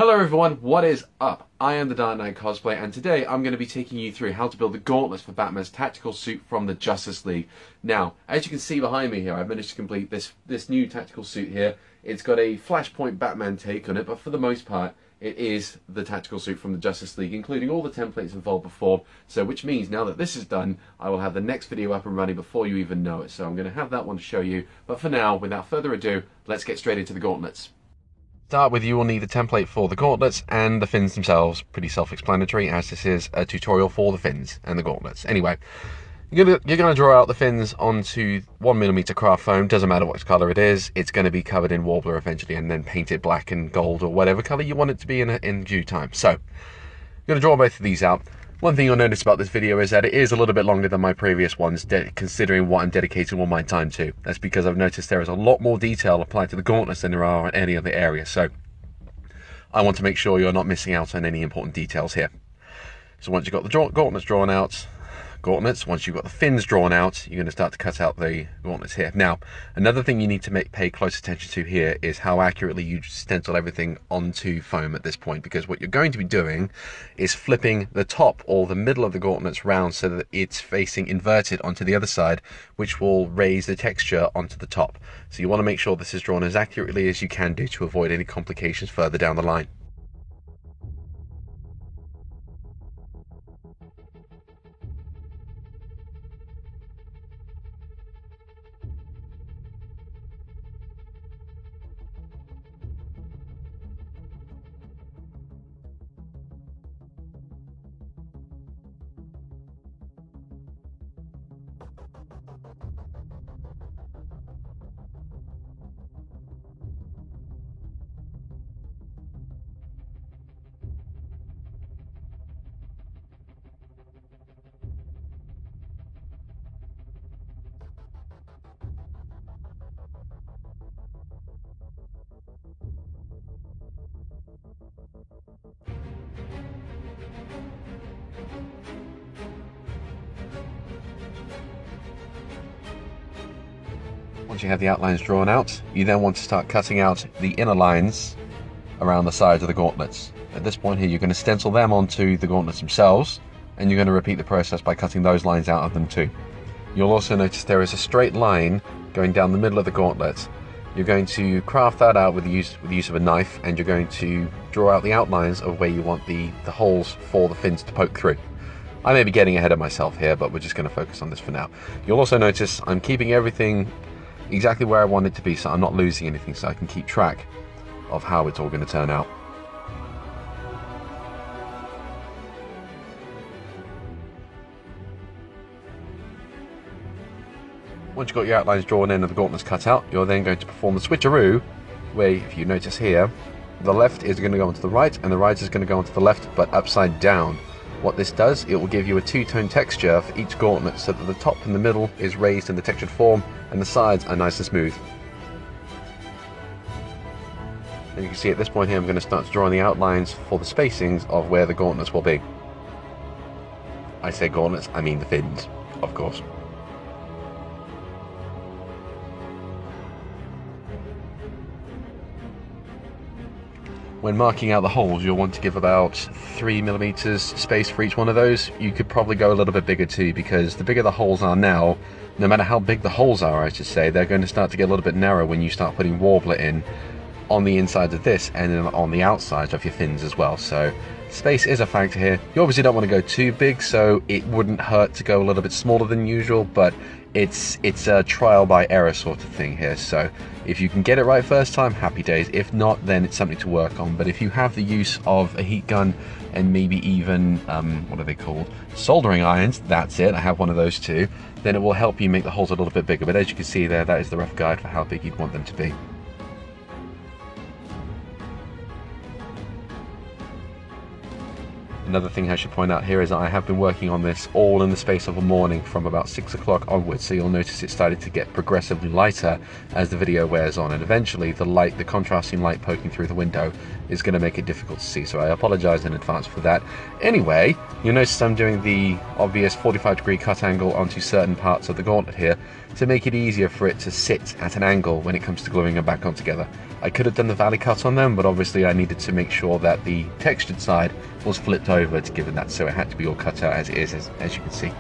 Hello everyone, what is up? I am the Dark Knight Cosplay, and today I'm going to be taking you through how to build the gauntlets for Batman's tactical suit from the Justice League. Now, as you can see behind me here, I've managed to complete this new tactical suit here. It's got a Flashpoint Batman take on it, but for the most part, it is the tactical suit from the Justice League, including all the templates involved before. So, which means now that this is done, I will have the next video up and running before you even know it. So I'm going to have that one to show you. But for now, without further ado, let's get straight into the gauntlets. Start with, you will need the template for the gauntlets and the fins themselves. Pretty self-explanatory, as this is a tutorial for the fins and the gauntlets. Anyway, you're gonna draw out the fins onto 1mm craft foam. Doesn't matter what color it is. It's going to be covered in Worbla eventually, and then paint it black and gold or whatever color you want it to be in due time. So, I'm going to draw both of these out. One thing you'll notice about this video is that it is a little bit longer than my previous ones, considering what I'm dedicating all my time to. That's because I've noticed there is a lot more detail applied to the gauntlets than there are in any other area, so I want to make sure you're not missing out on any important details here. So once you've got the gauntlets drawn out, once you've got the fins drawn out, you're going to start to cut out the gauntlets here. Now, another thing you need to pay close attention to here is how accurately you stencil everything onto foam at this point, because what you're going to be doing is flipping the top or the middle of the gauntlets round so that it's facing inverted onto the other side, which will raise the texture onto the top. So you want to make sure this is drawn as accurately as you can do to avoid any complications further down the line. Once you have the outlines drawn out, you then want to start cutting out the inner lines around the sides of the gauntlets. At this point here, you're going to stencil them onto the gauntlets themselves, and you're going to repeat the process by cutting those lines out of them too. You'll also notice there is a straight line going down the middle of the gauntlet. You're going to craft that out with the use of a knife, and you're going to draw out the outlines of where you want the holes for the fins to poke through. I may be getting ahead of myself here, but we're just going to focus on this for now. You'll also notice I'm keeping everything exactly where I want it to be, so I'm not losing anything, so I can keep track of how it's all going to turn out. Once you've got your outlines drawn in and the gauntlets cut out, you're then going to perform the switcheroo, where, if you notice here, the left is going to go onto the right and the right is going to go onto the left, but upside down. What this does, it will give you a two-tone texture for each gauntlet, so that the top and the middle is raised in the textured form and the sides are nice and smooth. And you can see at this point here, I'm going to start drawing the outlines for the spacings of where the gauntlets will be. I say gauntlets, I mean the fins, of course. When marking out the holes, you'll want to give about 3mm space for each one of those. You could probably go a little bit bigger too, because the bigger the holes are now, no matter how big the holes are, I should say, they're going to start to get a little bit narrow when you start putting Worbla in on the inside of this and then on the outside of your fins as well. So space is a factor here. You obviously don't want to go too big, so it wouldn't hurt to go a little bit smaller than usual, but it's a trial by error sort of thing here. So if you can get it right first time, happy days. If not, then it's something to work on. But if you have the use of a heat gun and maybe even what are they called, soldering irons, that's it, I have one of those too, then it will help you make the holes a little bit bigger. But as you can see there, that is the rough guide for how big you'd want them to be. Another thing I should point out here is that I have been working on this all in the space of a morning from about 6 o'clock onwards, so you'll notice it started to get progressively lighter as the video wears on, and eventually the contrasting light poking through the window is going to make it difficult to see, so I apologize in advance for that. Anyway, you'll notice I'm doing the obvious 45-degree cut angle onto certain parts of the gauntlet here. to make it easier for it to sit at an angle when it comes to gluing them back on together. I could have done the valley cut on them, but obviously I needed to make sure that the textured side was flipped over to give it that, so it had to be all cut out as it is, as you can see.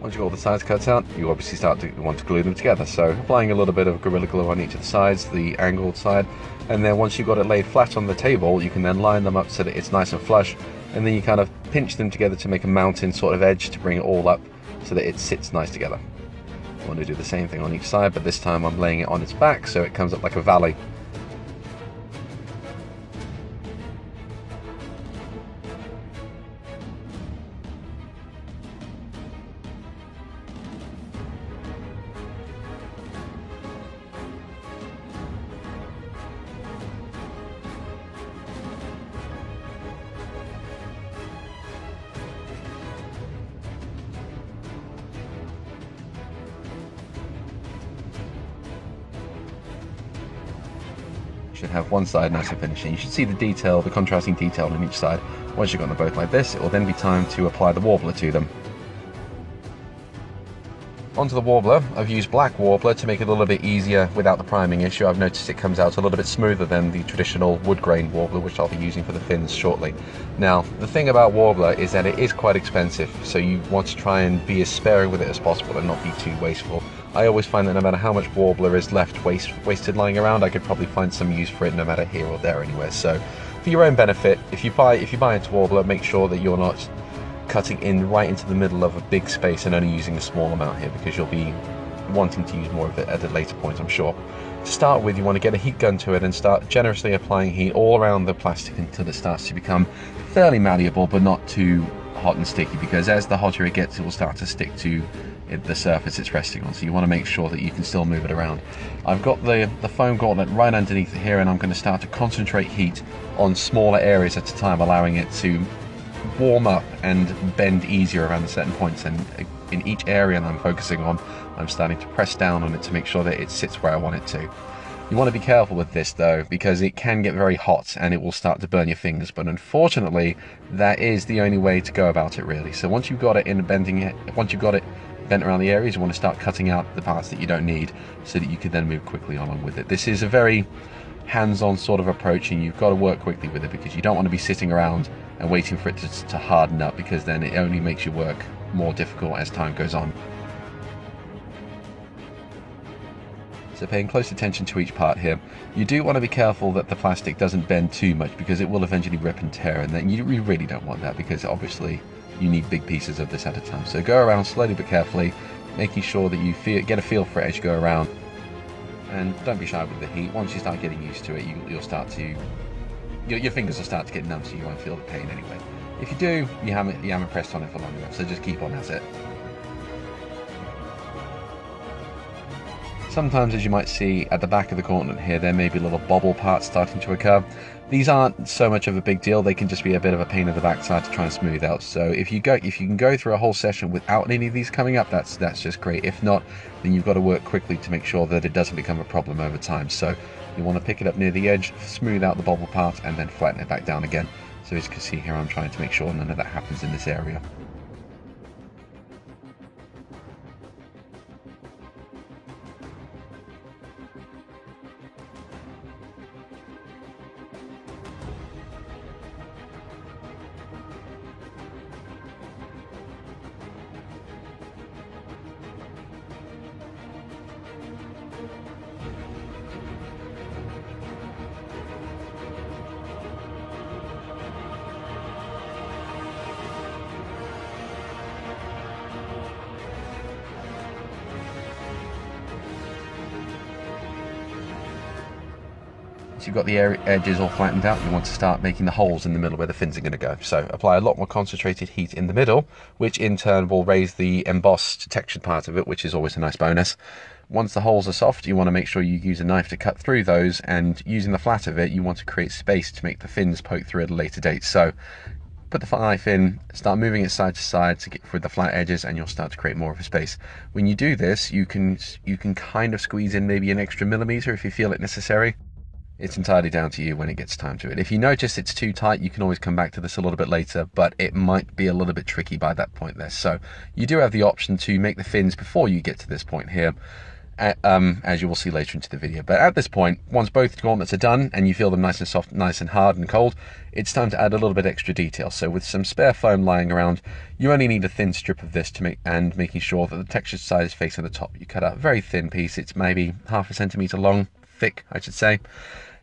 Once you've got all the sides cut out, you obviously start to want to glue them together. So applying a little bit of Gorilla Glue on each of the sides, the angled side, and then once you've got it laid flat on the table, you can then line them up so that it's nice and flush, and then you kind of pinch them together to make a mountain sort of edge to bring it all up so that it sits nice together. I want to do the same thing on each side, but this time I'm laying it on its back so it comes up like a valley. Should have one side nice and finished, and you should see the detail, the contrasting detail on each side. Once you've got them both like this, it will then be time to apply the Worbla to them. Onto the Worbla, I've used black Worbla to make it a little bit easier without the priming issue. I've noticed it comes out a little bit smoother than the traditional wood grain Worbla, which I'll be using for the fins shortly. Now, the thing about Worbla is that it is quite expensive, so you want to try and be as sparing with it as possible and not be too wasteful. I always find that no matter how much Worbla is left wasted lying around, I could probably find some use for it no matter here or there anywhere. So, for your own benefit, if you buy into Worbla, make sure that you're not cutting in right into the middle of a big space and only using a small amount here, because you'll be wanting to use more of it at a later point, I'm sure. To start with, you want to get a heat gun to it and start generously applying heat all around the plastic until it starts to become fairly malleable but not too hot and sticky, because as the hotter it gets, it will start to stick to the surface it's resting on, so you want to make sure that you can still move it around. I've got the foam gauntlet right underneath it here, and I'm going to start to concentrate heat on smaller areas at a time, allowing it to warm up and bend easier around certain points, and in each area that I'm focusing on, I'm starting to press down on it to make sure that it sits where I want it to. You want to be careful with this though, because it can get very hot and it will start to burn your fingers, but unfortunately that is the only way to go about it really. So once you've got it once you've got it bent around the areas, you want to start cutting out the parts that you don't need so that you can then move quickly along with it. This is a very hands-on sort of approach, and you've got to work quickly with it because you don't want to be sitting around and waiting for it to harden up, because then it only makes your work more difficult as time goes on. So paying close attention to each part here. You do want to be careful that the plastic doesn't bend too much, because it will eventually rip and tear, and then you really don't want that, because obviously you need big pieces of this at a time. So go around slowly but carefully, making sure that you get a feel for it as you go around. And don't be shy with the heat. Once you start getting used to it, you'll start to... Your fingers will start to get numb, so you won't feel the pain anyway. If you do, you haven't pressed on it for long enough, so just keep on at it. Sometimes, as you might see at the back of the gauntlet here, there may be little bobble parts starting to occur. These aren't so much of a big deal. They can just be a bit of a pain in the backside to try and smooth out. So if you can go through a whole session without any of these coming up, that's just great. If not, then you've got to work quickly to make sure that it doesn't become a problem over time. So you want to pick it up near the edge, smooth out the bobble part, and then flatten it back down again. So as you can see here, I'm trying to make sure none of that happens in this area. once you've got the edges all flattened out, you want to start making the holes in the middle where the fins are going to go. So apply a lot more concentrated heat in the middle, which in turn will raise the embossed textured part of it, which is always a nice bonus. Once the holes are soft, you want to make sure you use a knife to cut through those, and using the flat of it, you want to create space to make the fins poke through at a later date. So put the knife in, start moving it side to side to get through the flat edges, and you'll start to create more of a space. When you do this, you can kind of squeeze in maybe an extra millimeter if you feel it necessary. It's entirely down to you when it gets time to it. If you notice it's too tight, you can always come back to this a little bit later, but it might be a little bit tricky by that point there. So you do have the option to make the fins before you get to this point here, as you will see later into the video. But at this point, once both gauntlets are done and you feel them nice and soft, nice and hard and cold, it's time to add a little bit extra detail. So with some spare foam lying around, you only need a thin strip of this to making sure that the textured side is facing the top. You cut out a very thin piece. It's maybe 0.5 centimeter long, thick, I should say.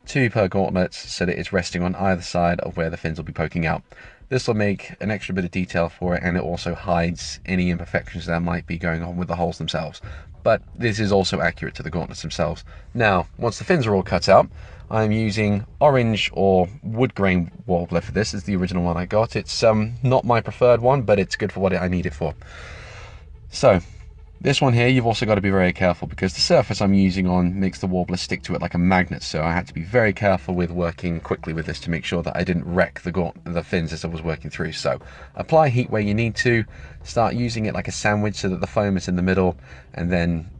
2 per gauntlet, so that it's resting on either side of where the fins will be poking out. This will make an extra bit of detail for it, and it also hides any imperfections that might be going on with the holes themselves. But this is also accurate to the gauntlets themselves. Now, once the fins are all cut out, I'm using orange or wood grain Worbla for this. It's the original one I got. It's not my preferred one, but it's good for what I need it for. So this one here, you've also got to be very careful because the surface I'm using on makes the Worbla stick to it like a magnet, so I had to be very careful with working quickly with this to make sure that I didn't wreck the fins as I was working through. So apply heat where you need to, start using it like a sandwich so that the foam is in the middle, and then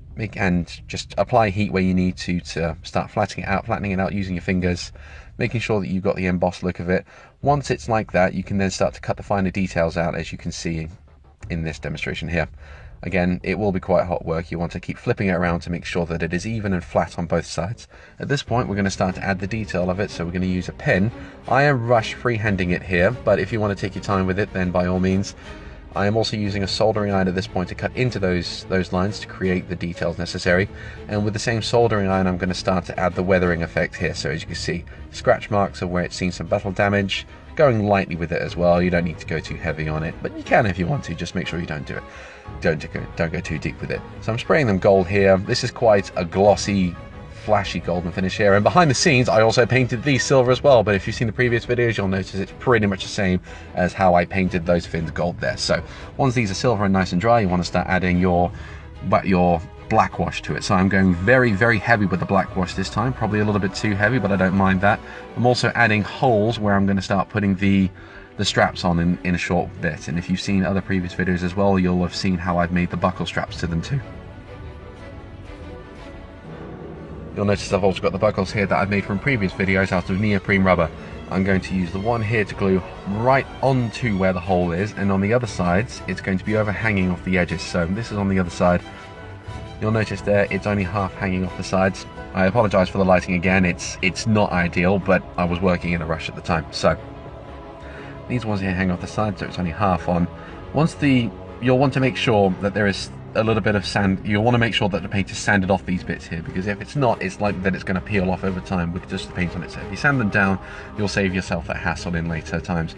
just apply heat where you need to start flattening it out using your fingers, making sure that you've got the embossed look of it. Once it's like that, you can then start to cut the finer details out, as you can see in this demonstration here. Again, it will be quite hot work. You want to keep flipping it around to make sure that it is even and flat on both sides. At this point, we're going to start to add the detail of it, so we're going to use a pen. I am rush freehanding it here, but if you want to take your time with it, then by all means. I am also using a soldering iron at this point to cut into those lines to create the details necessary. And with the same soldering iron, I'm going to start to add the weathering effect here. So as you can see, scratch marks of where it's seen some battle damage, going lightly with it as well. You don't need to go too heavy on it, but you can if you want to. Just make sure you don't do it. Don't go too deep with it. So I'm spraying them gold here. This is quite a glossy, flashy golden finish here, and behind the scenes I also painted these silver as well, but if you've seen the previous videos, you'll notice it's pretty much the same as how I painted those fins gold there. So once these are silver and nice and dry, you want to start adding your black wash to it. So I'm going very, very heavy with the black wash this time, probably a little bit too heavy, but I don't mind that. I'm also adding holes where I'm going to start putting the straps on in a short bit, and if you've seen other previous videos as well, you'll have seen how I've made the buckle straps to them too. You'll notice I've also got the buckles here that I've made from previous videos out of neoprene rubber. I'm going to use the one here to glue right onto where the hole is, and on the other sides it's going to be overhanging off the edges. So this is on the other side. You'll notice there it's only half hanging off the sides. I apologise for the lighting again, it's not ideal, but I was working in a rush at the time. So these ones here hang off the side, so it's only half on. You'll want to make sure that there is a little bit of sand. You'll want to make sure that the paint is sanded off these bits here, because if it's not, it's likely that it's going to peel off over time with just the paint on it. So if you sand them down, you'll save yourself that hassle in later times.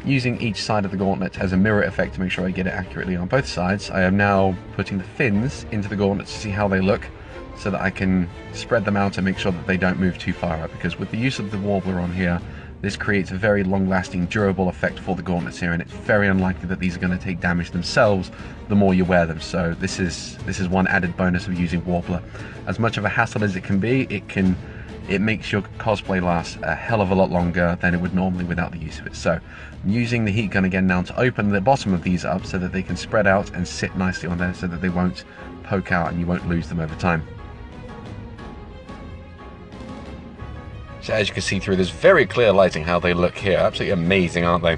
Using each side of the gauntlet as a mirror effect to make sure I get it accurately on both sides, I am now putting the fins into the gauntlet to see how they look, so that I can spread them out and make sure that they don't move too far up, because with the use of the Worbla on here, this creates a very long-lasting, durable effect for the gauntlets here, and it's very unlikely that these are going to take damage themselves the more you wear them. So this is one added bonus of using Worbla. As much of a hassle as it can be, it makes your cosplay last a hell of a lot longer than it would normally without the use of it. So I'm using the heat gun again now to open the bottom of these up so that they can spread out and sit nicely on there, so that they won't poke out and you won't lose them over time. So as you can see through this very clear lighting how they look here, absolutely amazing, aren't they?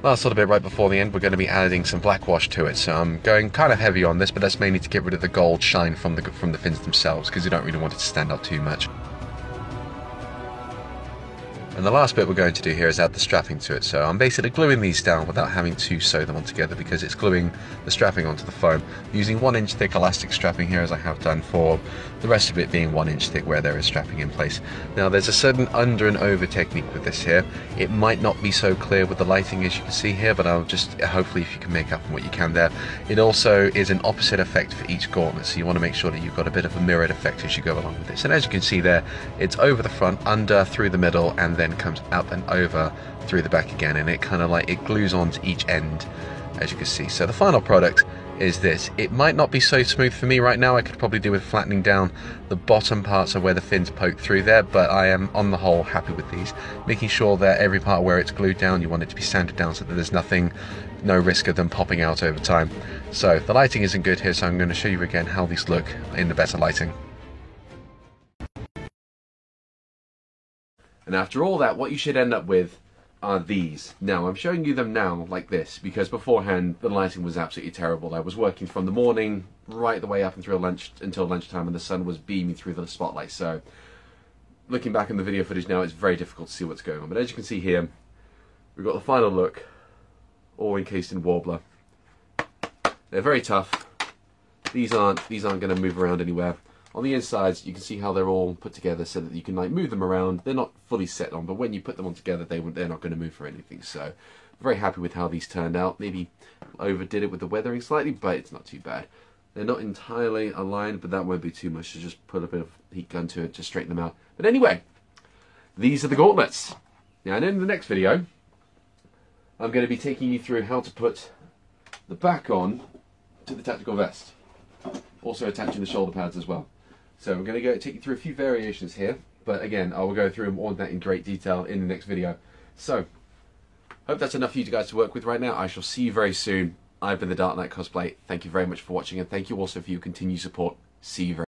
Last little bit right before the end, we're going to be adding some black wash to it. So I'm going kind of heavy on this, but that's mainly to get rid of the gold shine from the fins themselves, because you don't really want it to stand out too much. And the last bit we're going to do here is add the strapping to it. So I'm basically gluing these down without having to sew them on together, because it's gluing the strapping onto the foam, using 1 inch thick elastic strapping here, as I have done for the rest of it being 1 inch thick where there is strapping in place. Now there's a certain under and over technique with this here. It might not be so clear with the lighting as you can see here, but I'll just, hopefully if you can make up on what you can there. It also is an opposite effect for each gauntlet, so you want to make sure that you've got a bit of a mirrored effect as you go along with this. And as you can see there, it's over the front, under, through the middle, and then comes out and over through the back again, and it kind of like, it glues onto each end, as you can see. So the final product is this. It might not be so smooth for me right now. I could probably do with flattening down the bottom parts of where the fins poke through there, but I am on the whole happy with these. Making sure that every part where it's glued down, you want it to be sanded down so that there's no risk of them popping out over time. So the lighting isn't good here, so I'm going to show you again how these look in the better lighting. And after all that, what you should end up with are these. Now, I'm showing you them now like this, because beforehand the lighting was absolutely terrible. I was working from the morning right the way up until lunchtime, and the sun was beaming through the spotlight. So, looking back in the video footage now, it's very difficult to see what's going on. But as you can see here, we've got the final look, all encased in Worbla. They're very tough. These aren't going to move around anywhere. On the insides, you can see how they're all put together so that you can like move them around. They're not fully set on, but when you put them on together, they're not going to move for anything. So, very happy with how these turned out. Maybe overdid it with the weathering slightly, but it's not too bad. They're not entirely aligned, but that won't be too much. So just put a bit of heat gun to it to straighten them out. But anyway, these are the gauntlets. Now, and in the next video, I'm going to be taking you through how to put the back on to the tactical vest. Also attaching the shoulder pads as well. So I'm going to take you through a few variations here, but again, I will go through all that in great detail in the next video. So, hope that's enough for you guys to work with right now. I shall see you very soon. I've been the Dark Knight Cosplay. Thank you very much for watching, and thank you also for your continued support. See you very soon.